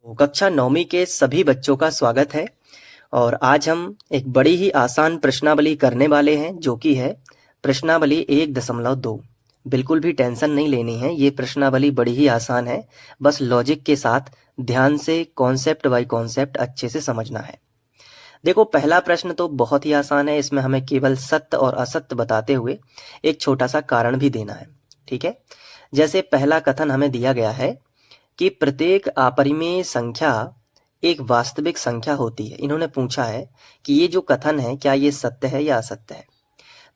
तो कक्षा 9वीं के सभी बच्चों का स्वागत है और आज हम एक बड़ी ही आसान प्रश्नावली करने वाले हैं जो कि है प्रश्नावली 1.2। बिल्कुल भी टेंशन नहीं लेनी है, ये प्रश्नावली बड़ी ही आसान है। बस लॉजिक के साथ ध्यान से कॉन्सेप्ट बाय कॉन्सेप्ट अच्छे से समझना है। देखो, पहला प्रश्न तो बहुत ही आसान है। इसमें हमें केवल सत्य और असत्य बताते हुए एक छोटा सा कारण भी देना है। ठीक है, जैसे पहला कथन हमें दिया गया है कि प्रत्येक अपरिमेय संख्या एक वास्तविक संख्या होती है। इन्होंने पूछा है कि ये जो कथन है क्या ये सत्य है या असत्य है।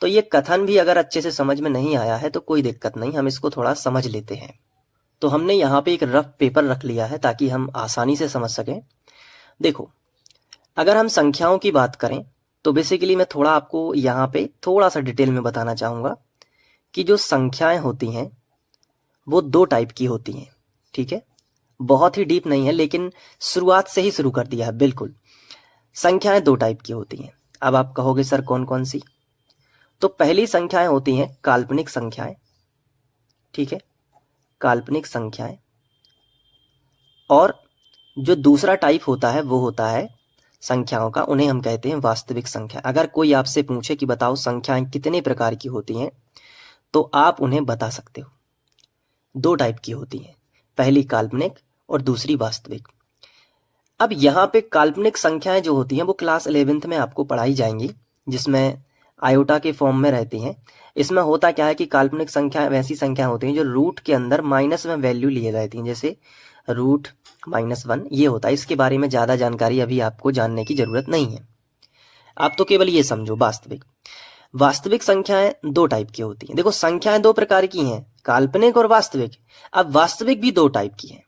तो ये कथन भी अगर अच्छे से समझ में नहीं आया है तो कोई दिक्कत नहीं, हम इसको थोड़ा समझ लेते हैं। तो हमने यहाँ पे एक रफ पेपर रख लिया है ताकि हम आसानी से समझ सकें। देखो, अगर हम संख्याओं की बात करें तो बेसिकली मैं थोड़ा आपको यहाँ पे थोड़ा सा डिटेल में बताना चाहूँगा कि जो संख्याएं होती हैं वो दो टाइप की होती हैं। ठीक है, बहुत ही डीप नहीं है लेकिन शुरुआत से ही शुरू कर दिया है। बिल्कुल, संख्याएं दो टाइप की होती हैं। अब आप कहोगे सर कौन कौन सी? तो पहली संख्याएं होती हैं काल्पनिक संख्याएं। ठीक है, काल्पनिक संख्याएं। और जो दूसरा टाइप होता है वो होता है संख्याओं का, उन्हें हम कहते हैं वास्तविक संख्या। अगर कोई आपसे पूछे कि बताओ संख्याएं कितने प्रकार की होती हैं तो आप उन्हें बता सकते हो। दो टाइप की होती हैं, पहली काल्पनिक और दूसरी वास्तविक। अब यहाँ पे काल्पनिक संख्याएं जो होती हैं वो क्लास 11th में आपको पढ़ाई जाएंगी, जिसमें आयोटा के फॉर्म में रहती हैं। इसमें होता क्या है कि काल्पनिक संख्याएं वैसी संख्या होती हैं जो रूट के अंदर माइनस में वैल्यू लिए रहती हैं, जैसे रूट -1 ये होता है। इसके बारे में ज़्यादा जानकारी अभी आपको जानने की जरूरत नहीं है, आप तो केवल ये समझो वास्तविक। वास्तविक संख्याएं दो टाइप की होती हैं। देखो, संख्याएं दो प्रकार की हैं, काल्पनिक और वास्तविक। अब वास्तविक भी दो टाइप की हैं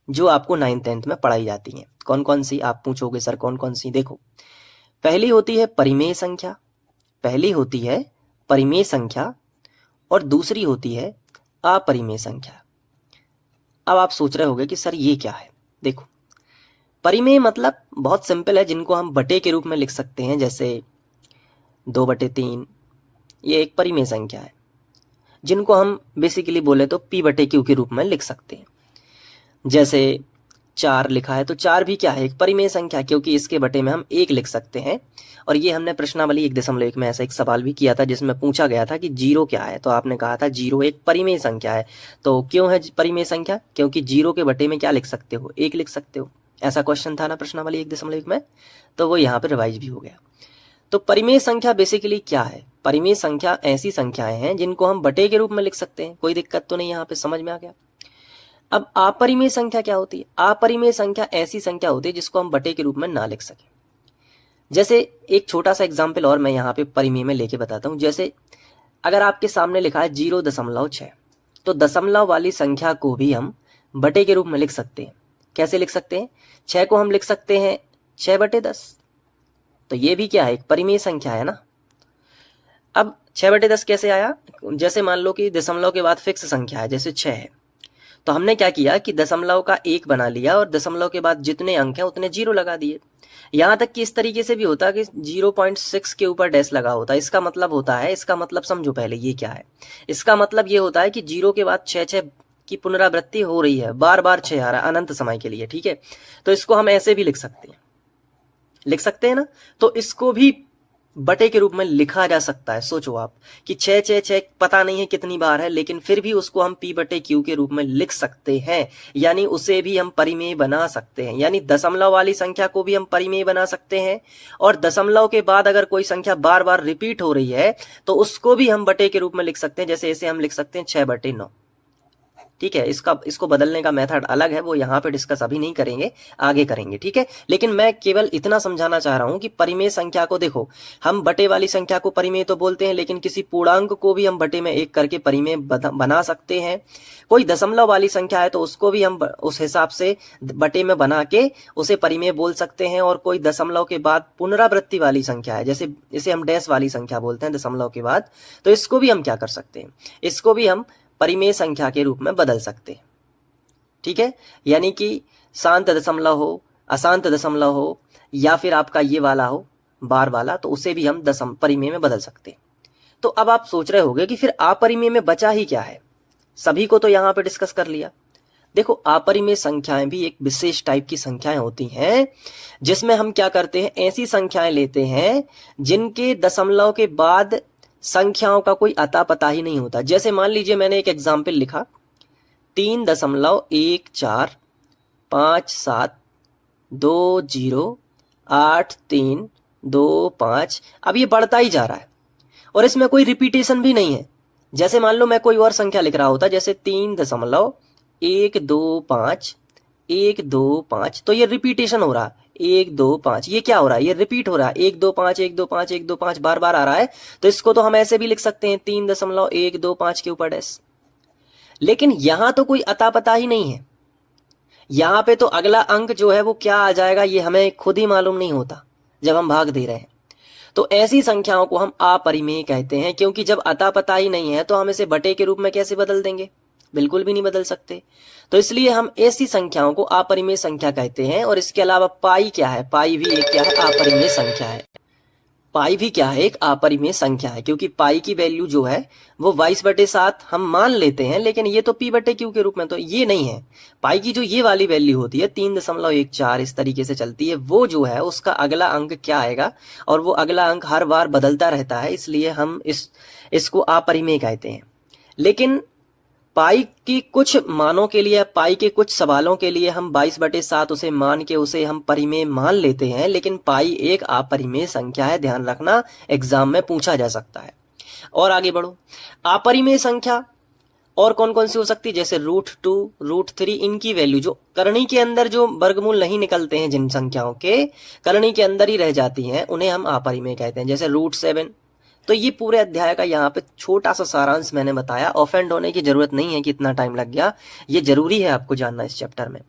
जो आपको 9th 10th में पढ़ाई जाती हैं। कौन कौन सी? आप पूछोगे सर कौन कौन सी? देखो, पहली होती है परिमेय संख्या, पहली होती है परिमेय संख्या और दूसरी होती है अपरिमेय संख्या। अब आप सोच रहे होंगे कि सर ये क्या है। देखो, परिमेय मतलब बहुत सिंपल है, जिनको हम बटे के रूप में लिख सकते हैं, जैसे 2/3 ये एक परिमेय संख्या है, जिनको हम बेसिकली बोले तो p/q के रूप में लिख सकते हैं। जैसे 4 लिखा है तो 4 भी क्या है? एक परिमेय संख्या, क्योंकि इसके बटे में हम 1 लिख सकते हैं। और ये हमने प्रश्नावली 1.1 में ऐसा एक सवाल भी किया था जिसमें पूछा गया था कि 0 क्या है, तो आपने कहा था 0 एक परिमेय संख्या है। तो क्यों है परिमेय संख्या? क्योंकि 0 के बटे में क्या लिख सकते हो? 1 लिख सकते हो। ऐसा क्वेश्चन था ना प्रश्नावली 1.1 में, तो वो यहाँ पे रिवाइज भी हो गया। तो परिमेय संख्या बेसिकली क्या है? परिमेय संख्या ऐसी संख्याएं हैं जिनको हम बटे के रूप में लिख सकते हैं। कोई दिक्कत तो नहीं, यहाँ पे समझ में आ गया। अब अपरिमेय संख्या क्या होती है? अपरिमेय संख्या ऐसी संख्या होती है जिसको हम बटे के रूप में ना लिख सके। जैसे एक छोटा सा एग्जाम्पल और मैं यहाँ पे परिमेय में लेके बताता हूँ। जैसे अगर आपके सामने लिखा है 0.6, तो दशमलव वाली संख्या को भी हम बटे के रूप में लिख सकते हैं। कैसे लिख सकते हैं? 6 को हम लिख सकते हैं 6/10, तो ये भी क्या है? एक परिमेय संख्या है ना। अब 6/10 कैसे आया? जैसे मान लो कि दशमलव के बाद फिक्स संख्या है, जैसे 6 है, तो हमने क्या किया कि दशमलव का 1 बना लिया और दशमलव के बाद जितने अंक हैं उतने 0 लगा दिए। यहाँ तक कि इस तरीके से भी होता है कि 0.6 के ऊपर डैश लगा होता है। इसका मतलब होता है, इसका मतलब समझो पहले ये क्या है। इसका मतलब ये होता है कि 0 के बाद 6 की पुनरावृत्ति हो रही है, बार बार 6 आ रहा है अनंत समय के लिए। ठीक है, तो इसको हम ऐसे भी लिख सकते हैं ना। तो इसको भी बटे के रूप में लिखा जा सकता है। सोचो आप कि 6 पता नहीं है कितनी बार है, लेकिन फिर भी उसको हम p/q के रूप में लिख सकते हैं, यानी उसे भी हम परिमेय बना सकते हैं। यानी दशमलव वाली संख्या को भी हम परिमेय बना सकते हैं, और दशमलव के बाद अगर कोई संख्या बार बार रिपीट हो रही है तो उसको भी हम बटे के रूप में लिख सकते हैं। जैसे इसे हम लिख सकते हैं 6/9। ठीक है, इसको बदलने का मेथड अलग है, वो यहाँ पे डिस्कस अभी नहीं करेंगे, आगे करेंगे। ठीक है, लेकिन मैं केवल इतना समझाना चाह रहा हूँ कि परिमेय संख्या को देखो, हम बटे वाली संख्या को परिमेय तो बोलते हैं, लेकिन किसी पूर्णांक को भी हम बटे में 1 करके परिमेय बना सकते हैं। कोई दशमलव वाली संख्या है तो उसको भी हम उस हिसाब से बटे में बना के उसे परिमेय बोल सकते हैं। और कोई दशमलव के बाद पुनरावृत्ति वाली संख्या है, जैसे इसे हम डैश वाली संख्या बोलते हैं दशमलव के बाद, तो इसको भी हम क्या कर सकते हैं? इसको भी हम परिमेय संख्या के रूप में बदल सकते हैं। ठीक है, यानी कि शांत दशमलव हो, अशांत दशमलव हो, या फिर आपका ये वाला हो बार वाला, तो उसे भी हम परिमेय में बदल सकते हैं। तो अब आप सोच रहे होंगे कि फिर अपरिमेय में बचा ही क्या है? सभी को तो यहाँ पे डिस्कस कर लिया, देखो, अपरिमेय संख्याएं भी एक विशेष टाइप की संख्याएं होती हैं जिसमें हम क्या करते हैं, ऐसी संख्याएं लेते हैं जिनके दशमलव के बाद संख्याओं का कोई अता पता ही नहीं होता। जैसे मान लीजिए मैंने एक एग्जाम्पल लिखा 3.1457208325। अब ये बढ़ता ही जा रहा है और इसमें कोई रिपीटेशन भी नहीं है। जैसे मान लो मैं कोई और संख्या लिख रहा होता, जैसे 3.125 तो ये रिपीटेशन हो रहा है 125, ये क्या हो रहा है, ये रिपीट हो रहा है 125 125 125 बार बार आ रहा है। तो इसको तो हम ऐसे भी लिख सकते हैं 3.125 के ऊपर डैश। लेकिन यहां तो कोई अता पता ही नहीं है, यहां पे तो अगला अंक जो है वो क्या आ जाएगा ये हमें खुद ही मालूम नहीं होता जब हम भाग दे रहे हैं। तो ऐसी संख्याओं को हम अपरिमेय कहते हैं, क्योंकि जब अता पता ही नहीं है तो हम इसे बटे के रूप में कैसे बदल देंगे, बिल्कुल भी नहीं बदल सकते। तो इसलिए हम ऐसी संख्याओं को अपरिमेय संख्या कहते हैं। और इसके अलावा पाई क्या है, पाई भी एक क्या है, अपरिमेय संख्या है। पाई भी क्या है, एक अपरिमेय संख्या है, क्योंकि पाई की वैल्यू जो है वो 22/7 हम मान लेते हैं, लेकिन ये तो p/q के रूप में तो ये नहीं है। पाई की जो ये वाली वैल्यू होती है 3.14 इस तरीके से चलती है, वो जो है उसका अगला अंक क्या आएगा, और वो अगला अंक हर बार बदलता रहता है, इसलिए हम इसको अपरिमेय कहते हैं। लेकिन पाई की कुछ मानों के लिए, पाई के कुछ सवालों के लिए हम 22/7 उसे मान के उसे हम परिमेय मान लेते हैं, लेकिन पाई एक अपरिमेय संख्या है, ध्यान रखना, एग्जाम में पूछा जा सकता है। और आगे बढ़ो, अपरिमेय संख्या और कौन कौन सी हो सकती है, जैसे √2 √3, इनकी वैल्यू जो करनी के अंदर जो वर्गमूल नहीं निकलते हैं, जिन संख्याओं के करनी के अंदर ही रह जाती हैं, उन्हें हम अपरिमेय कहते हैं, जैसे √7। तो ये पूरे अध्याय का यहाँ पे छोटा सा सारांश मैंने बताया। ऑफेंड होने की जरूरत नहीं है कि इतना टाइम लग गया, ये जरूरी है आपको जानना इस चैप्टर में।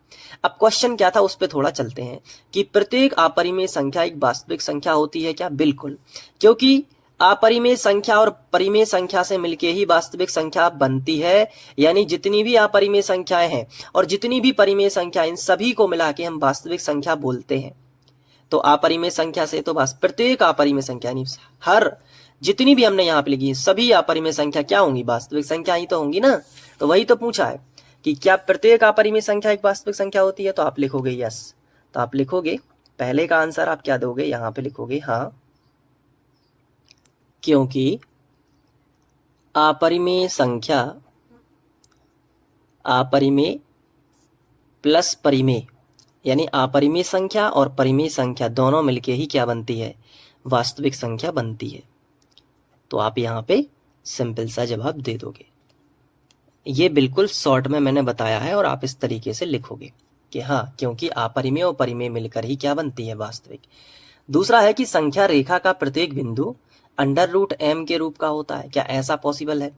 अब क्वेश्चन क्या था उस पर थोड़ा चलते हैं कि प्रत्येक अपरिमेय संख्या एक वास्तविक संख्या होती है क्या? बिल्कुल, क्योंकि अपरिमेय संख्या और परिमेय संख्या से मिलके ही वास्तविक संख्या बनती है। यानी जितनी भी अपरिमेय संख्याएं हैं और जितनी भी परिमेय संख्या, इन सभी को मिला के हम वास्तविक संख्या बोलते हैं। तो अपरिमेय संख्या से तो बस प्रत्येक अपरिमेय संख्या, यानी हर जितनी भी हमने यहाँ पे लिखी सभी अपरिमेय संख्या क्या होंगी, वास्तविक संख्या ही तो होंगी ना। तो वही तो पूछा है कि क्या प्रत्येक अपरिमेय संख्या एक वास्तविक संख्या होती है, तो आप लिखोगे यस। तो आप लिखोगे पहले का आंसर आप क्या दोगे, यहाँ पे लिखोगे हाँ, क्योंकि अपरिमेय संख्या, अपरिमेय प्लस परिमेय, यानी अपरिमेय संख्या और परिमेय संख्या दोनों मिलके ही क्या बनती है, वास्तविक संख्या बनती है। तो आप यहाँ पे सिंपल सा जवाब दे दोगे। ये बिल्कुल शॉर्ट में मैंने बताया है और आप इस तरीके से लिखोगे कि हाँ, क्योंकि अपरिमेय और परिमेय मिलकर ही क्या बनती है, वास्तविक। दूसरा है कि संख्या रेखा का प्रत्येक बिंदु √m के रूप का होता है क्या, ऐसा पॉसिबल है?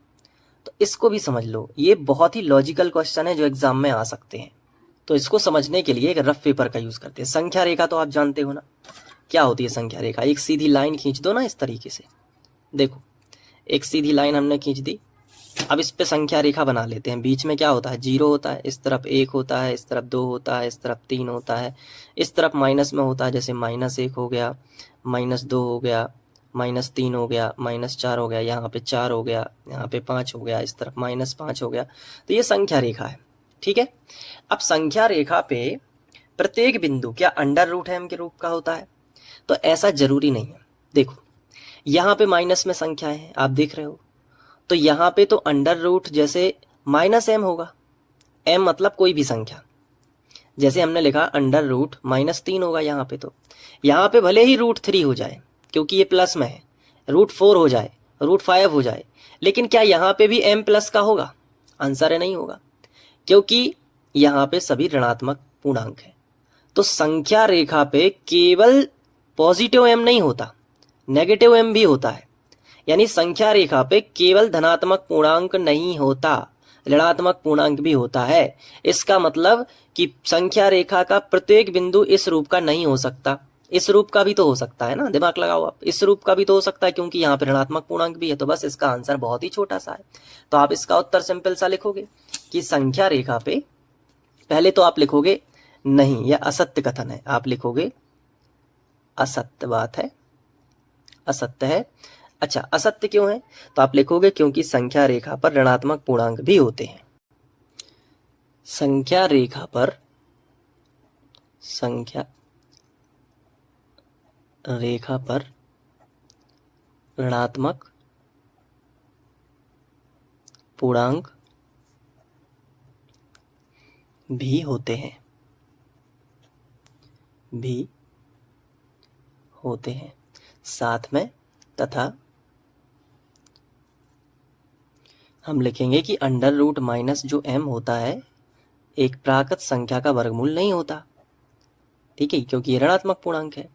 तो इसको भी समझ लो, ये बहुत ही लॉजिकल क्वेश्चन है जो एग्जाम में आ सकते हैं। तो इसको समझने के लिए एक रफ पेपर का यूज करते हैं। संख्या रेखा तो आप जानते हो ना क्या होती है। संख्या रेखा एक सीधी लाइन खींच दो ना इस तरीके से, देखो एक सीधी लाइन हमने खींच दी। अब इस पे संख्या रेखा बना लेते हैं। बीच में क्या होता है, 0 होता है, इस तरफ 1 होता है, इस तरफ 2 होता है, इस तरफ 3 होता है, इस तरफ माइनस में होता है, जैसे -1 हो गया, -2 हो गया, -3 हो गया, -4 हो गया, यहाँ पे 4 हो गया, यहाँ पे 5 हो गया, इस तरफ -5 हो गया। तो ये संख्या रेखा है, ठीक है। अब संख्या रेखा पे प्रत्येक बिंदु क्या √m के रूप का होता है? तो ऐसा जरूरी नहीं है। देखो यहाँ पे माइनस में संख्याएं हैं, आप देख रहे हो, तो यहाँ पे तो √ जैसे -m होगा, m मतलब कोई भी संख्या, जैसे हमने लिखा √-3 होगा यहाँ पे। तो यहाँ पे भले ही √3 हो जाए क्योंकि ये प्लस में है, √4 हो जाए, √5 हो जाए, लेकिन क्या यहाँ पे भी m प्लस का होगा? आंसर है नहीं होगा, क्योंकि यहाँ पे सभी ऋणात्मक पूर्णांक है। तो संख्या रेखा पे केवल पॉजिटिव m नहीं होता, नेगेटिव m भी होता है। यानी संख्या रेखा पे केवल धनात्मक पूर्णांक नहीं होता, ऋणात्मक पूर्णांक भी होता है। इसका मतलब कि संख्या रेखा का प्रत्येक बिंदु इस रूप का नहीं हो सकता, इस रूप का भी तो हो सकता है ना, दिमाग लगाओ आप, इस रूप का भी तो हो सकता है क्योंकि यहाँ पे ऋणात्मक पूर्णांक भी है। तो बस इसका आंसर बहुत ही छोटा सा है। तो आप इसका उत्तर सिंपल सा लिखोगे कि संख्या रेखा पे, पहले तो आप लिखोगे नहीं, यह असत्य कथन है, आप लिखोगे असत्य बात है, असत्य है। अच्छा, असत्य क्यों है? तो आप लिखोगे क्योंकि संख्या रेखा पर ऋणात्मक पूर्णांक भी होते हैं। संख्या रेखा पर ऋणात्मक पूर्णांक भी होते हैं साथ में, तथा हम लिखेंगे कि अंडर रूट माइनस जो m होता है एक प्राकृत संख्या का वर्गमूल नहीं होता, ठीक है, क्योंकि ये ऋणात्मक पूर्णांक है।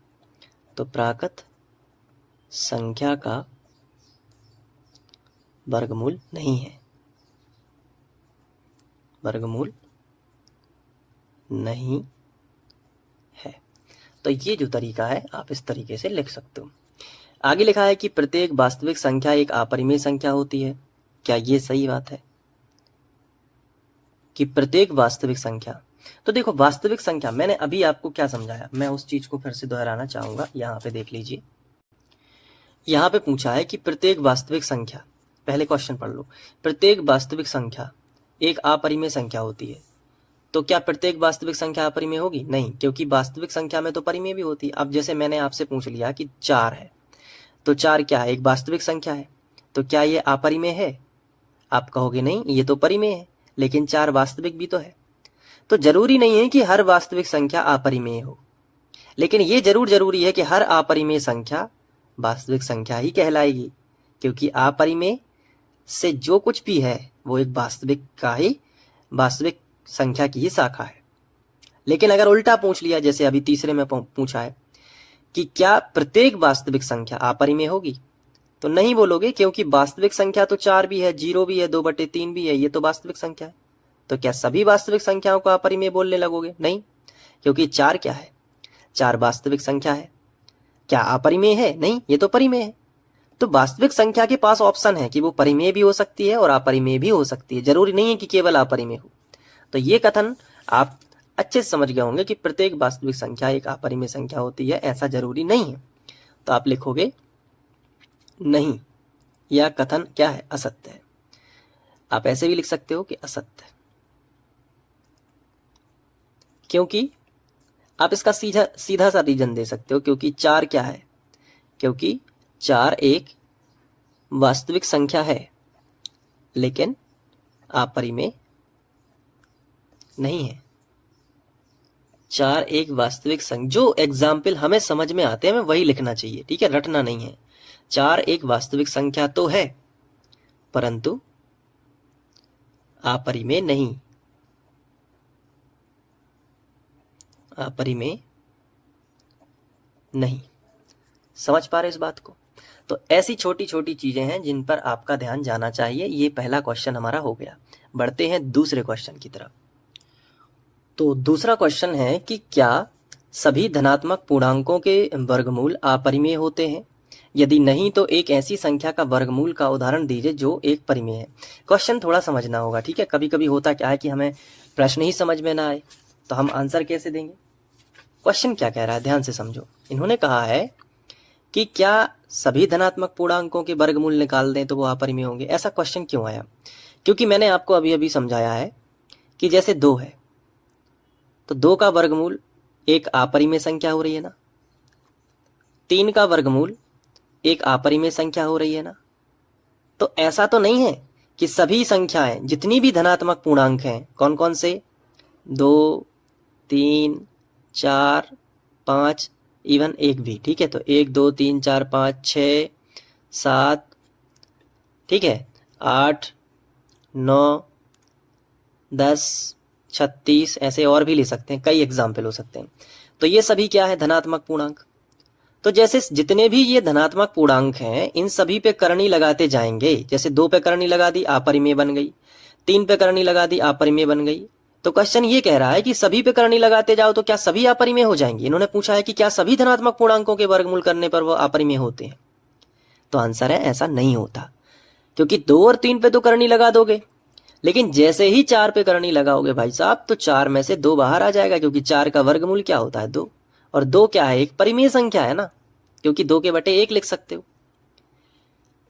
तो प्राकृत संख्या का वर्गमूल नहीं है, तो ये जो तरीका है आप इस तरीके से लिख सकते हो। आगे लिखा है कि प्रत्येक वास्तविक संख्या एक अपरिमेय संख्या होती है। क्या ये सही बात है कि प्रत्येक वास्तविक संख्या? तो देखो, वास्तविक संख्या मैंने अभी आपको क्या समझाया, मैं उस चीज को फिर से दोहराना चाहूंगा। यहाँ पे देख लीजिए, यहाँ पे पूछा है कि प्रत्येक वास्तविक संख्या, पहले क्वेश्चन पढ़ लो, प्रत्येक वास्तविक संख्या एक अपरिमेय संख्या होती है। तो क्या प्रत्येक वास्तविक संख्या अपरिमेय होगी? नहीं, क्योंकि वास्तविक संख्या में तो परिमेय भी होती है। अब जैसे मैंने आपसे पूछ लिया कि 4 है, तो 4 क्या है? एक वास्तविक संख्या है। तो क्या ये अपरिमेय है? आप कहोगे नहीं, ये तो परिमेय है, लेकिन 4 वास्तविक भी तो है। तो जरूरी नहीं है कि हर वास्तविक संख्या अपरिमेय हो, लेकिन ये जरूरी है कि हर अपरिमेय संख्या वास्तविक संख्या ही कहलाएगी, क्योंकि अपरिमेय से जो कुछ भी है वो एक वास्तविक संख्या की ही शाखा है। लेकिन अगर उल्टा पूछ लिया, जैसे अभी तीसरे में पूछा है कि क्या प्रत्येक वास्तविक संख्या अपरिमेय होगी, तो नहीं बोलोगे, क्योंकि वास्तविक संख्या तो 4 भी है, 0 भी है, 2/3 भी है, ये तो वास्तविक संख्या है। तो क्या सभी वास्तविक संख्याओं को अपरिमेय बोलने लगोगे? नहीं, क्योंकि 4 क्या है? 4 वास्तविक संख्या है। क्या अपरिमेय है? नहीं, ये तो परिमेय है। तो वास्तविक संख्या के पास ऑप्शन है कि वो परिमेय भी हो सकती है और अपरिमेय भी हो सकती है, जरूरी नहीं है कि केवल अपरिमेय हो। तो ये कथन आप अच्छे से समझ गए होंगे कि प्रत्येक वास्तविक संख्या एक अपरिमेय संख्या होती है, ऐसा जरूरी नहीं है। तो आप लिखोगे नहीं, यह कथन क्या है? असत्य है। आप ऐसे भी लिख सकते हो कि असत्य, क्योंकि आप इसका सीधा सा रीजन दे सकते हो, क्योंकि 4 क्या है? क्योंकि 4 एक वास्तविक संख्या है, लेकिन अपरिमेय नहीं है। 4 एक वास्तविक संख्या, जो एग्जाम्पल हमें समझ में आते हैं हमें वही लिखना चाहिए, ठीक है, रटना नहीं है। 4 एक वास्तविक संख्या तो है, परंतु अपरिमेय नहीं, समझ पा रहे इस बात को? तो ऐसी छोटी छोटी चीजें हैं जिन पर आपका ध्यान जाना चाहिए। ये पहला क्वेश्चन हमारा हो गया। बढ़ते हैं दूसरे क्वेश्चन की तरफ। तो दूसरा क्वेश्चन है कि क्या सभी धनात्मक पूर्णांकों के वर्गमूल अपरिमेय होते हैं? यदि नहीं तो एक ऐसी संख्या का वर्गमूल का उदाहरण दीजिए जो एक परिमेय है। क्वेश्चन थोड़ा समझना होगा, ठीक है। कभी कभी होता क्या है कि हमें प्रश्न ही समझ में ना आए तो हम आंसर कैसे देंगे। क्वेश्चन क्या कह रहा है, ध्यान से समझो। इन्होंने कहा है कि क्या सभी धनात्मक पूर्णांकों के वर्गमूल निकाल दें तो वो अपरिमेय होंगे। ऐसा क्वेश्चन क्यों आया? क्योंकि मैंने आपको अभी अभी समझाया है कि जैसे 2 है तो 2 का वर्गमूल एक अपरिमेय संख्या हो रही है ना, 3 का वर्गमूल एक अपरिमेय संख्या हो रही है ना। तो ऐसा तो नहीं है कि सभी संख्याएं जितनी भी धनात्मक पूर्णांक हैं, कौन कौन से, 2, 3, 4, 5, इवन 1 भी, ठीक है। तो 1, 2, 3, 4, 5, 6, 7, ठीक है, 8, 9, 10, 36, ऐसे और भी ले सकते हैं, कई एग्जाम्पल हो सकते हैं। तो ये सभी क्या है? धनात्मक पूर्णांक। तो जैसे जितने भी ये धनात्मक पूर्णांक हैं इन सभी पे करनी लगाते जाएंगे। जैसे 2 पे करनी लगा दी, अपरिमेय बन गई, 3 पे करनी लगा दी, अपरिमेय बन गई। तो क्वेश्चन ये कह रहा है कि सभी पे करनी लगाते जाओ तो क्या सभी अपरिमेय हो जाएंगे। इन्होंने पूछा है कि क्या सभी धनात्मक पूर्णांकों के वर्गमूल करने पर वो अपरिमेय होते हैं। तो आंसर है ऐसा नहीं होता, क्योंकि 2 और 3 पे तो करनी लगा दोगे, लेकिन जैसे ही 4 पे करनी लगाओगे भाई साहब तो 4 में से 2 बाहर आ जाएगा, क्योंकि 4 का वर्गमूल क्या होता है? 2। और 2 क्या है? एक परिमेय संख्या है ना, क्योंकि 2 के बटे 1 लिख सकते हो।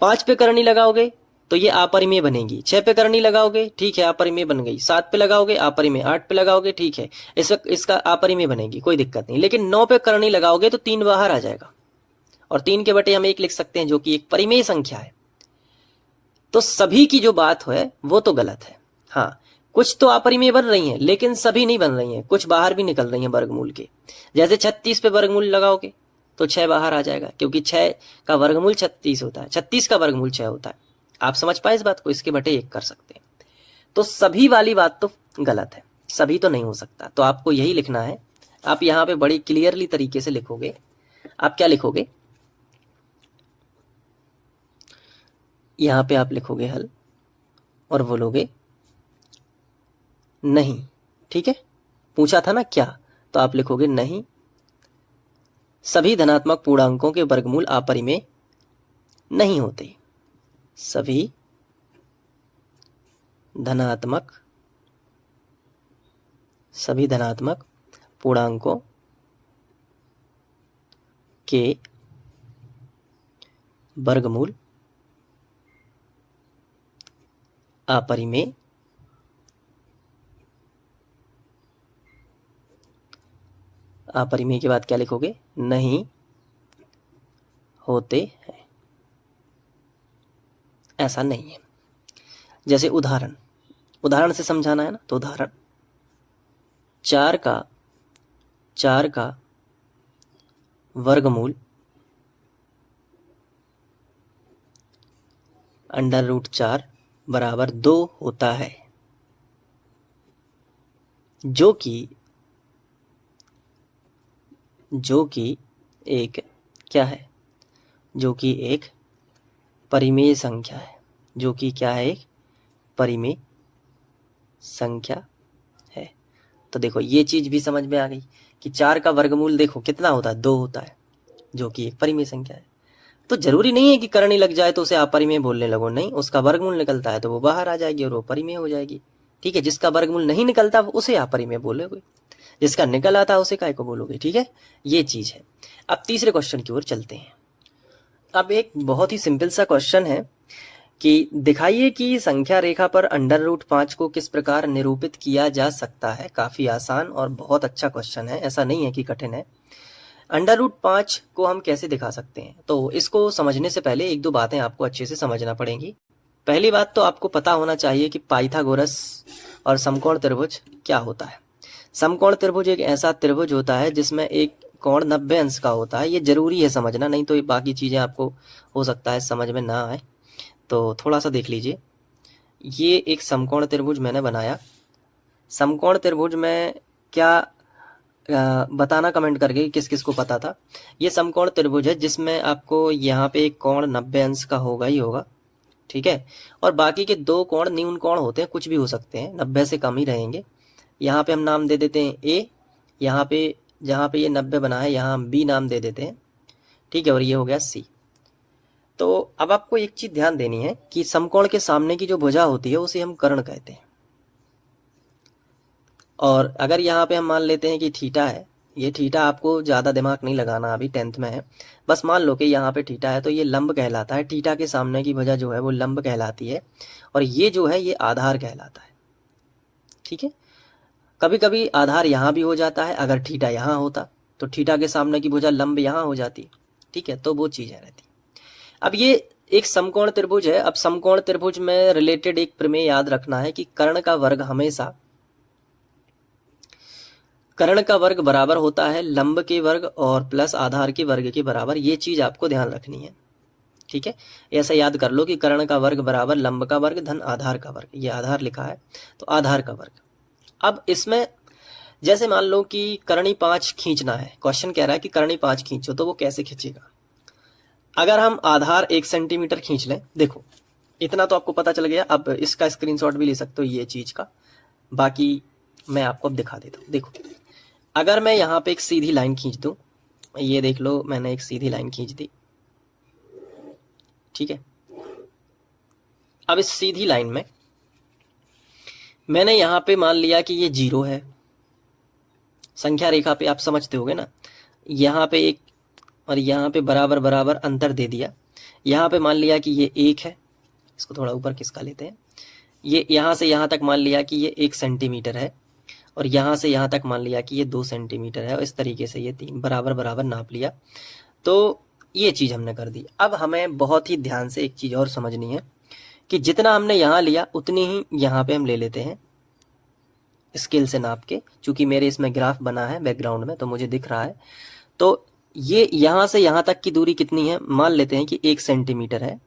5 पे करनी लगाओगे तो ये अपरिमेय बनेगी। 6 पे करनी लगाओगे, ठीक है, अपरिमेय बन गई। 7 पे लगाओगे अपरिमेय, 8 पे लगाओगे, ठीक है, इसका अपरिमेय बनेगी, कोई दिक्कत नहीं। लेकिन 9 पे करनी लगाओगे तो 3 बाहर आ जाएगा, और 3 के बटे हम 1 लिख सकते हैं, जो कि एक परिमेय संख्या है। तो सभी की जो बात है वो तो गलत है। हाँ, कुछ तो अपरिमेय बन रही हैं, लेकिन सभी नहीं बन रही हैं, कुछ बाहर भी निकल रही हैं वर्गमूल के। जैसे 36 पे वर्गमूल लगाओगे तो 6 बाहर आ जाएगा, क्योंकि 6 का वर्गमूल 36 होता है, 36 का वर्गमूल 6 होता है। आप समझ पाए इस बात को? इसके बटे 1 कर सकते हैं। तो सभी वाली बात तो गलत है, सभी तो नहीं हो सकता। तो आपको यही लिखना है। आप यहाँ पे बड़ी क्लियरली तरीके से लिखोगे। आप क्या लिखोगे? यहाँ पे आप लिखोगे हल और बोलोगे नहीं, ठीक है। पूछा था ना क्या, तो आप लिखोगे नहीं, सभी धनात्मक पूर्णांकों के वर्गमूल अपरिमेय नहीं होते। सभी धनात्मक पूर्णांकों के वर्गमूल अपरिमेय के बाद क्या लिखोगे? नहीं होते हैं। ऐसा नहीं है। जैसे उदाहरण से समझाना है ना, तो उदाहरण 4 का वर्गमूल √4 बराबर 2 होता है, जो कि एक क्या है? जो कि एक परिमेय संख्या है। जो कि क्या है? एक परिमेय संख्या है। तो देखो ये चीज भी समझ में आ गई कि 4 का वर्गमूल देखो कितना होता है? 2 होता है, जो कि एक परिमेय संख्या है। तो जरूरी नहीं है कि करनी लग जाए तो उसे अपरिमेय बोलने लगो, नहीं, उसका वर्गमूल निकलता है तो वो बाहर आ जाएगी और वो परिमेय हो जाएगी, ठीक है। जिसका वर्गमूल नहीं निकलता उसे अपरिमेय बोलोगे, जिसका निकल आता है उसे काय को बोलोगे, ठीक है। ये चीज है। अब तीसरे क्वेश्चन की ओर चलते हैं। अब एक बहुत ही सिंपल सा क्वेश्चन है कि दिखाइए कि संख्या रेखा पर √5 को किस प्रकार निरूपित किया जा सकता है। काफी आसान और बहुत अच्छा क्वेश्चन है, ऐसा नहीं है कि कठिन है। √5 को हम कैसे दिखा सकते हैं, तो इसको समझने से पहले एक दो बातें आपको अच्छे से समझना पड़ेंगी। पहली बात तो आपको पता होना चाहिए कि पाइथागोरस और समकोण त्रिभुज क्या होता है। समकोण त्रिभुज एक ऐसा त्रिभुज होता है जिसमें एक कोण 90 अंश का होता है। ये जरूरी है समझना, नहीं तो ये बाकी चीजें आपको हो सकता है समझ में ना आए। तो थोड़ा सा देख लीजिए। ये एक समकोण त्रिभुज मैंने बनाया। समकोण त्रिभुज में क्या बताना कमेंट करके किस किस को पता था। ये समकोण त्रिभुज है जिसमें आपको यहाँ पे एक कोण 90 अंश का होगा ही होगा, ठीक है। और बाकी के 2 कोण न्यून कोण होते हैं, कुछ भी हो सकते हैं, 90 से कम ही रहेंगे। यहाँ पे हम नाम दे देते हैं ए, यहाँ पे जहाँ पे ये 90 बना है यहाँ हम बी नाम दे देते हैं, ठीक है। और ये हो गया सी। तो अब आपको एक चीज ध्यान देनी है कि समकोण के सामने की जो भुजा होती है उसे हम कर्ण कहते हैं। और अगर यहाँ पे हम मान लेते हैं कि थीटा है, ये थीटा आपको ज्यादा दिमाग नहीं लगाना, अभी 10th में है, बस मान लो कि यहाँ पे थीटा है तो ये लंब कहलाता है। थीटा के सामने की भुजा जो है वो लंब कहलाती है, और ये जो है ये आधार कहलाता है, ठीक है। कभी कभी आधार यहाँ भी हो जाता है, अगर थीटा यहाँ होता तो थीटा के सामने की भुजा लंब यहाँ हो जाती, ठीक है। तो वो चीजें रहती। अब ये एक समकोण त्रिभुज है। अब समकोण त्रिभुज में रिलेटेड एक प्रमेय याद रखना है कि कर्ण का वर्ग हमेशा कर्ण का वर्ग बराबर होता है लंब के वर्ग और प्लस आधार के वर्ग के बराबर। ये चीज आपको ध्यान रखनी है, ठीक है। ऐसा याद कर लो कि कर्ण का वर्ग बराबर लंब का वर्ग धन आधार का वर्ग। ये आधार लिखा है तो आधार का वर्ग। अब इसमें जैसे मान लो कि कर्णी 5 खींचना है, क्वेश्चन कह रहा है कि कर्णी 5 खींचो, तो वो कैसे खींचेगा। अगर हम आधार 1 सेंटीमीटर खींच लें, देखो इतना तो आपको पता चल गया। अब इसका स्क्रीनशॉट भी ले सकते हो ये चीज का, बाकी मैं आपको अब दिखा देता हूँ। देखो अगर मैं यहाँ पे एक सीधी लाइन खींच दूं, ये देख लो मैंने एक सीधी लाइन खींच दी, ठीक है। अब इस सीधी लाइन में मैंने यहाँ पे मान लिया कि ये 0 है। संख्या रेखा पे आप समझते होगे ना, यहाँ पे 1 और यहाँ पे बराबर बराबर अंतर दे दिया। यहाँ पे मान लिया कि ये 1 है, इसको थोड़ा ऊपर खिसका लेते हैं। ये यहाँ से यहाँ तक मान लिया कि ये 1 सेंटीमीटर है, और यहाँ से यहाँ तक मान लिया कि ये 2 सेंटीमीटर है, और इस तरीके से ये 3 बराबर बराबर नाप लिया। तो ये चीज़ हमने कर दी। अब हमें बहुत ही ध्यान से एक चीज़ और समझनी है कि जितना हमने यहाँ लिया उतनी ही यहाँ पे हम ले लेते हैं स्केल से नाप के। चूंकि मेरे इसमें ग्राफ बना है बैकग्राउंड में तो मुझे दिख रहा है। तो ये यहाँ से यहाँ तक की दूरी कितनी है, मान लेते हैं कि 1 सेंटीमीटर है,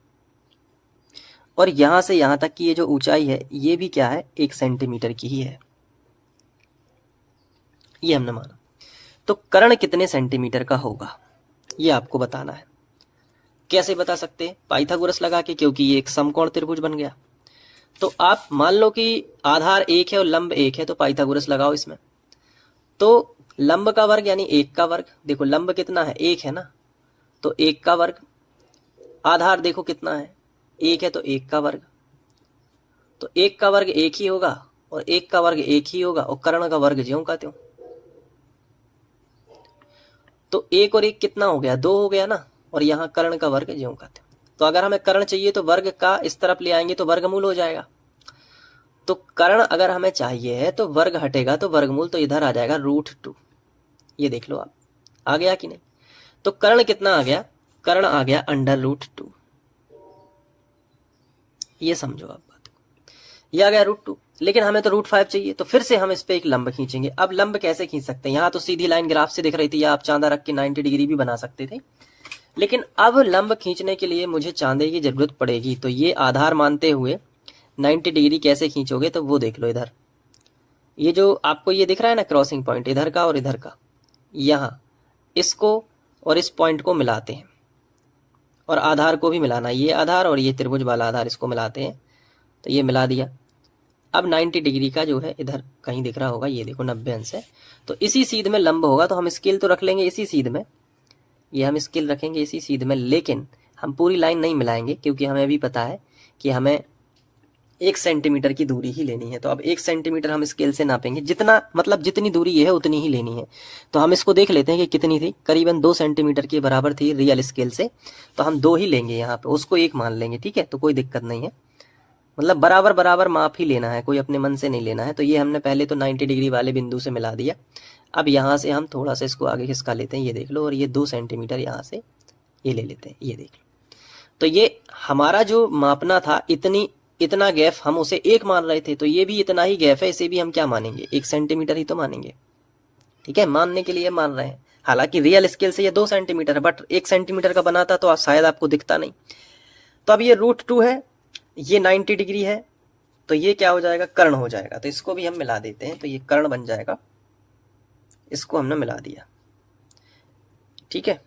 और यहाँ से यहाँ तक की ये जो ऊंचाई है ये भी क्या है, 1 सेंटीमीटर की ही है, ये हमने माना। तो कर्ण कितने सेंटीमीटर का होगा ये आपको बताना है। कैसे बता सकते हैं, पाइथागोरस लगा के, क्योंकि ये एक समकोण त्रिभुज बन गया। तो आप मान लो कि आधार 1 है और लंब 1 है, तो पाइथागोरस लगाओ इसमें। तो लंब का वर्ग यानी 1 का वर्ग, देखो लंब कितना है, 1 है ना, तो 1 का वर्ग, आधार देखो कितना है, 1 है तो 1 का वर्ग, तो 1 का वर्ग 1 ही होगा, और 1 का वर्ग 1 ही होगा, और कर्ण का वर्ग ज्यों का त्यों। तो 1 और 1 कितना हो गया, 2 हो गया ना, और यहाँ कर्ण का वर्ग ज्यों का त्यों। तो अगर हमें कर्ण चाहिए तो वर्ग का इस तरफ ले आएंगे तो वर्गमूल हो जाएगा। तो कर्ण अगर हमें चाहिए है तो वर्ग हटेगा तो वर्गमूल, तो इधर आ जाएगा √2। ये देख लो आप, आ गया कि नहीं। तो कर्ण कितना आ गया, कर्ण आ गया √2। ये समझो आप बात, ये आ गया √2। लेकिन हमें तो √5 चाहिए, तो फिर से हम इस पे एक लंब खींचेंगे। अब लंब कैसे खींच सकते हैं, यहाँ तो सीधी लाइन ग्राफ से दिख रही थी, या आप चांदा रख के 90 डिग्री भी बना सकते थे। लेकिन अब लंब खींचने के लिए मुझे चांदे की जरूरत पड़ेगी। तो ये आधार मानते हुए 90 डिग्री कैसे खींचोगे, तो वो देख लो। इधर ये जो आपको ये दिख रहा है ना क्रॉसिंग पॉइंट, इधर का और इधर का, यहाँ इसको और इस पॉइंट को मिलाते हैं, और आधार को भी मिलाना, ये आधार और ये त्रिभुज वाला आधार, इसको मिलाते हैं। तो ये मिला दिया। अब 90 डिग्री का जो है इधर कहीं दिख रहा होगा, ये देखो 90 अंश है, तो इसी सीध में लंब होगा। तो हम स्केल तो रख लेंगे इसी सीध में, ये हम स्केल रखेंगे इसी सीध में, लेकिन हम पूरी लाइन नहीं मिलाएंगे, क्योंकि हमें भी पता है कि हमें 1 सेंटीमीटर की दूरी ही लेनी है। तो अब 1 सेंटीमीटर हम स्केल से नापेंगे, जितना मतलब जितनी दूरी ये है उतनी ही लेनी है। तो हम इसको देख लेते हैं कि कितनी थी, करीबन 2 सेंटीमीटर के बराबर थी रियल स्केल से। तो हम 2 ही लेंगे यहाँ पे, उसको 1 मान लेंगे, ठीक है। तो कोई दिक्कत नहीं है, मतलब बराबर बराबर माप ही लेना है, कोई अपने मन से नहीं लेना है। तो ये हमने पहले तो 90 डिग्री वाले बिंदु से मिला दिया। अब यहाँ से हम थोड़ा सा इसको आगे खिसका लेते हैं, ये देख लो, और ये 2 सेंटीमीटर यहाँ से ये ले लेते हैं, ये देख लो। तो ये हमारा जो मापना था, इतना गैप हम उसे 1 मान रहे थे, तो ये भी इतना ही गैप है, इसे भी हम क्या मानेंगे, 1 सेंटीमीटर ही तो मानेंगे, ठीक है। मानने के लिए मान रहे हैं, हालांकि रियल स्केल से ये 2 सेंटीमीटर है, बट 1 सेंटीमीटर का बनाता तो शायद आपको दिखता नहीं। तो अब ये √2 है, ये 90 डिग्री है, तो ये क्या हो जाएगा, कर्ण हो जाएगा। तो इसको भी हम मिला देते हैं, तो ये कर्ण बन जाएगा, इसको हमने मिला दिया, ठीक है।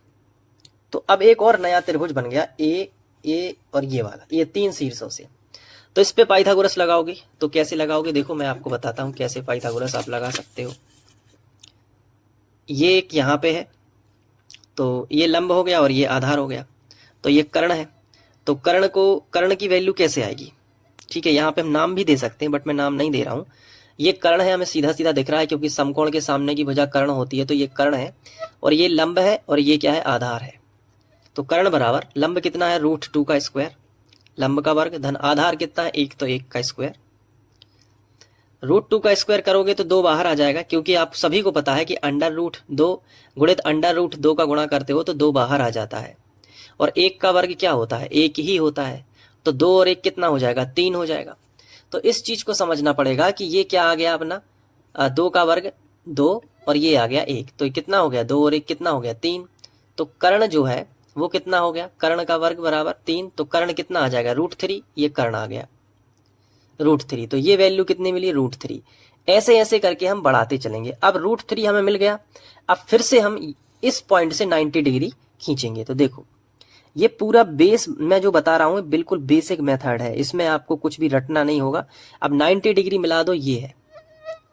तो अब एक और नया त्रिभुज बन गया, ए और ये वाला, ये 3 शीर्षों से। तो इस पे पाइथागोरस लगाओगे, तो कैसे लगाओगे, देखो मैं आपको बताता हूं कैसे पाइथागोरस आप लगा सकते हो। ये एक यहाँ पे है, तो ये लंब हो गया और ये आधार हो गया, तो ये कर्ण है। तो कर्ण की वैल्यू कैसे आएगी, ठीक है। यहाँ पे हम नाम भी दे सकते हैं, बट मैं नाम नहीं दे रहा हूँ। ये कर्ण है, हमें सीधा सीधा दिख रहा है, क्योंकि समकोण के सामने की भुजा कर्ण होती है, तो ये कर्ण है, और ये लंब है, और ये क्या है, आधार है। तो कर्ण बराबर लंब कितना है, √2 का स्क्वायर, लंब का वर्ग, धन आधार कितना है, 1, तो 1 का स्क्वायर। √2 का स्क्वायर करोगे तो 2 बाहर आ जाएगा, क्योंकि आप सभी को पता है कि √2 गुणित √2 का गुणा करते हो तो 2 बाहर आ जाता है, और 1 का वर्ग क्या होता है, 1 ही होता है। तो 2 और 1 कितना हो जाएगा, 3 हो जाएगा। तो इस चीज को समझना पड़ेगा कि ये क्या आ गया अपना, 2 का वर्ग 2, और ये आ गया 1, तो कितना हो गया, 2 और 1 कितना हो गया, 3। तो कर्ण जो है वो कितना हो गया, कर्ण का वर्ग बराबर 3, तो कर्ण कितना आ जाएगा, √3, ये कर्ण आ गया √3। तो ये वैल्यू कितनी मिली, √3। ऐसे ऐसे करके हम बढ़ाते चलेंगे। अब √3 हमें मिल गया, अब फिर से हम इस पॉइंट से 90 डिग्री खींचेंगे। तो देखो ये पूरा बेस मैं जो बता रहा हूं बिल्कुल बेसिक मेथड है, इसमें आपको कुछ भी रटना नहीं होगा। अब 90 डिग्री मिला दो, ये है,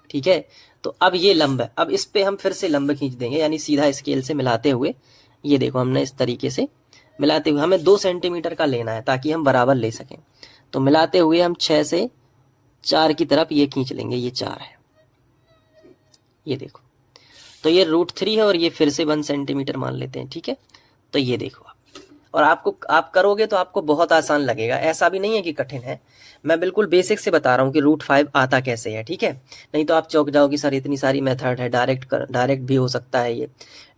ठीक है। तो अब ये लंब है, अब इस पे हम फिर से लंब खींच देंगे, यानी सीधा स्केल से मिलाते हुए, ये देखो हमने इस तरीके से मिलाते हुए, हमें 2 सेंटीमीटर का लेना है ताकि हम बराबर ले सकें। तो मिलाते हुए हम 6 से 4 की तरफ ये खींच लेंगे, ये 4 है, ये देखो। तो ये √3 है, और ये फिर से 1 सेंटीमीटर मान लेते हैं, ठीक है। तो ये देखो और आप करोगे तो आपको बहुत आसान लगेगा, ऐसा भी नहीं है कि कठिन है। मैं बिल्कुल बेसिक से बता रहा हूँ कि √5 आता कैसे है, ठीक है। नहीं तो आप चौंक जाओगे सर इतनी सारी मेथड है, डायरेक्ट भी हो सकता है, ये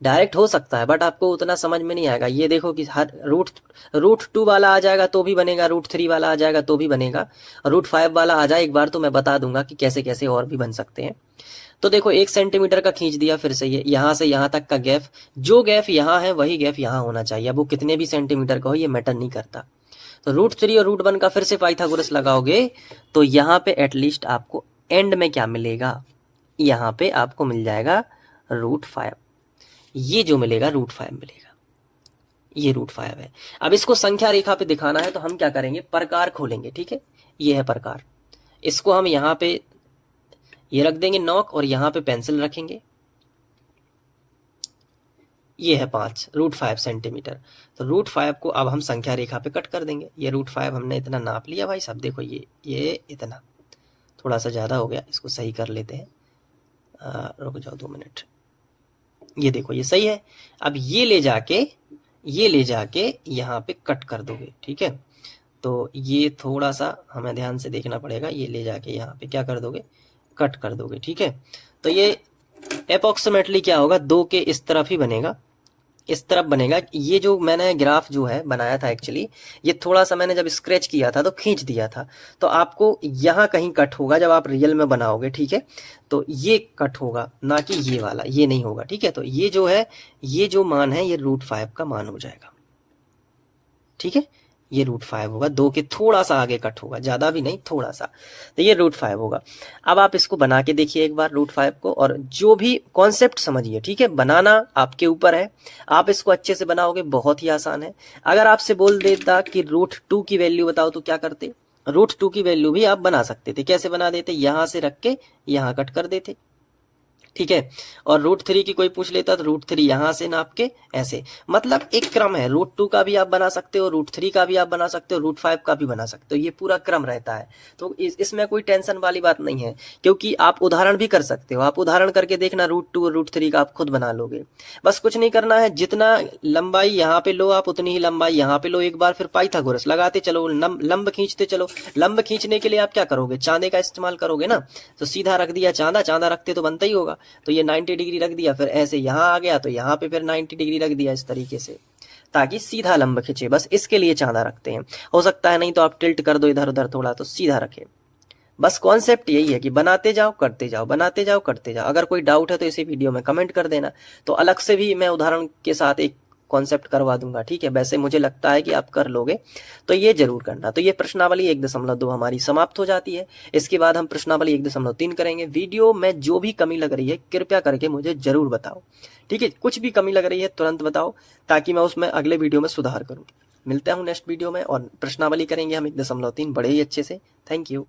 डायरेक्ट हो सकता है बट आपको उतना समझ में नहीं आएगा। ये देखो कि हर √2 वाला आ जाएगा तो भी बनेगा, √3 वाला आ जाएगा तो भी बनेगा, √5 वाला आ जाए एक बार तो मैं बता दूंगा कि कैसे कैसे और भी बन सकते हैं। तो देखो 1 सेंटीमीटर का खींच दिया, फिर से ये यहाँ से यहाँ तक का गैप, जो गैप यहाँ है वही गैप यहाँ होना चाहिए। अब वो कितने भी सेंटीमीटर का हो ये मैटर नहीं करता। तो √3 और √1 का फिर से पाइथागोरस लगाओगे तो यहाँ पे एटलीस्ट आपको एंड में क्या मिलेगा, यहाँ पे आपको मिल जाएगा √5। ये जो मिलेगा √5 मिलेगा, ये √5 है। अब इसको संख्या रेखा पे दिखाना है तो हम क्या करेंगे, प्रकार खोलेंगे, ठीक है। ये है प्रकार, इसको हम यहाँ पे ये रख देंगे नॉक और यहाँ पे पेंसिल रखेंगे। ये है 5 √5 सेंटीमीटर। तो √5 को अब हम संख्या रेखा पे कट कर देंगे। ये √5 हमने इतना नाप लिया भाई साहब, देखो ये इतना थोड़ा सा ज़्यादा हो गया, इसको सही कर लेते हैं। रुक जाओ 2 मिनट। ये देखो ये सही है। अब ये ले जाके यहाँ पे कट कर दोगे, ठीक है। तो ये थोड़ा सा हमें ध्यान से देखना पड़ेगा, ये ले जाके यहाँ पे क्या कर दोगे, कट कर दोगे, ठीक है। तो ये अप्रोक्सीमेटली क्या होगा, 2 के इस तरफ ही बनेगा, इस तरफ बनेगा। ये जो मैंने ग्राफ जो है बनाया था एक्चुअली, ये थोड़ा सा मैंने जब स्क्रैच किया था तो खींच दिया था, तो आपको यहाँ कहीं कट होगा जब आप रियल में बनाओगे, ठीक है। तो ये कट होगा, ना कि ये वाला, ये नहीं होगा, ठीक है। तो ये जो है, ये जो मान है ये √5 का मान हो जाएगा, ठीक है। ये √5 होगा, 2 के थोड़ा सा आगे कट होगा, ज्यादा भी नहीं, थोड़ा सा। तो ये √5 होगा। अब आप इसको बना के देखिए एक बार √5 को, और जो भी कॉन्सेप्ट समझिए, ठीक है। बनाना आपके ऊपर है, आप इसको अच्छे से बनाओगे, बहुत ही आसान है। अगर आपसे बोल देता कि √2 की वैल्यू बताओ तो क्या करते, √2 की वैल्यू भी आप बना सकते थे। कैसे बना देते, यहां से रख के यहां कट कर देते, ठीक है। और √3 की कोई पूछ लेता तो √3 यहां से नाप के ऐसे, मतलब एक क्रम है। √2 का भी आप बना सकते हो, √3 का भी आप बना सकते हो, √5 का भी बना सकते हो, ये पूरा क्रम रहता है। तो इसमें कोई टेंशन वाली बात नहीं है, क्योंकि आप उदाहरण भी कर सकते हो। आप उदाहरण करके देखना, √2 और √3 का आप खुद बना लोगे। बस कुछ नहीं करना है, जितना लंबाई यहाँ पे लो आप उतनी ही लंबाई यहाँ पे लो एक बार, फिर पाइथागोरस लगाते चलो, लंब खींचते चलो। लंब खींचने के लिए आप क्या करोगे, चांदे का इस्तेमाल करोगे ना। तो सीधा रख दिया चांदा रखते तो बनता ही होगा। तो ये 90 डिग्री रख दिया, फिर ऐसे यहाँ आ गया तो यहाँ पे फिर 90 डिग्री रख दिया, इस तरीके से, ताकि सीधा लंब खींचे। बस इसके लिए चांदा रखते हैं। हो सकता है नहीं तो आप टिल्ट कर दो इधर उधर थोड़ा, तो सीधा रखे। बस कॉन्सेप्ट यही है कि बनाते जाओ करते जाओ, बनाते जाओ करते जाओ। अगर कोई डाउट है तो इसी वीडियो में कमेंट कर देना, तो अलग से भी मैं उदाहरण के साथ एक कॉन्सेप्ट करवा दूंगा, ठीक है। वैसे मुझे लगता है कि आप कर लोगे, तो ये जरूर करना। तो ये प्रश्नावली 1.2 हमारी समाप्त हो जाती है। इसके बाद हम प्रश्नावली 1.3 करेंगे। वीडियो में जो भी कमी लग रही है कृपया करके मुझे जरूर बताओ, ठीक है। कुछ भी कमी लग रही है तुरंत बताओ, ताकि मैं उसमें अगले वीडियो में सुधार करूँ। मिलता हूँ नेक्स्ट वीडियो में, और प्रश्नावली करेंगे हम 1.3 बड़े ही अच्छे से। Thank you.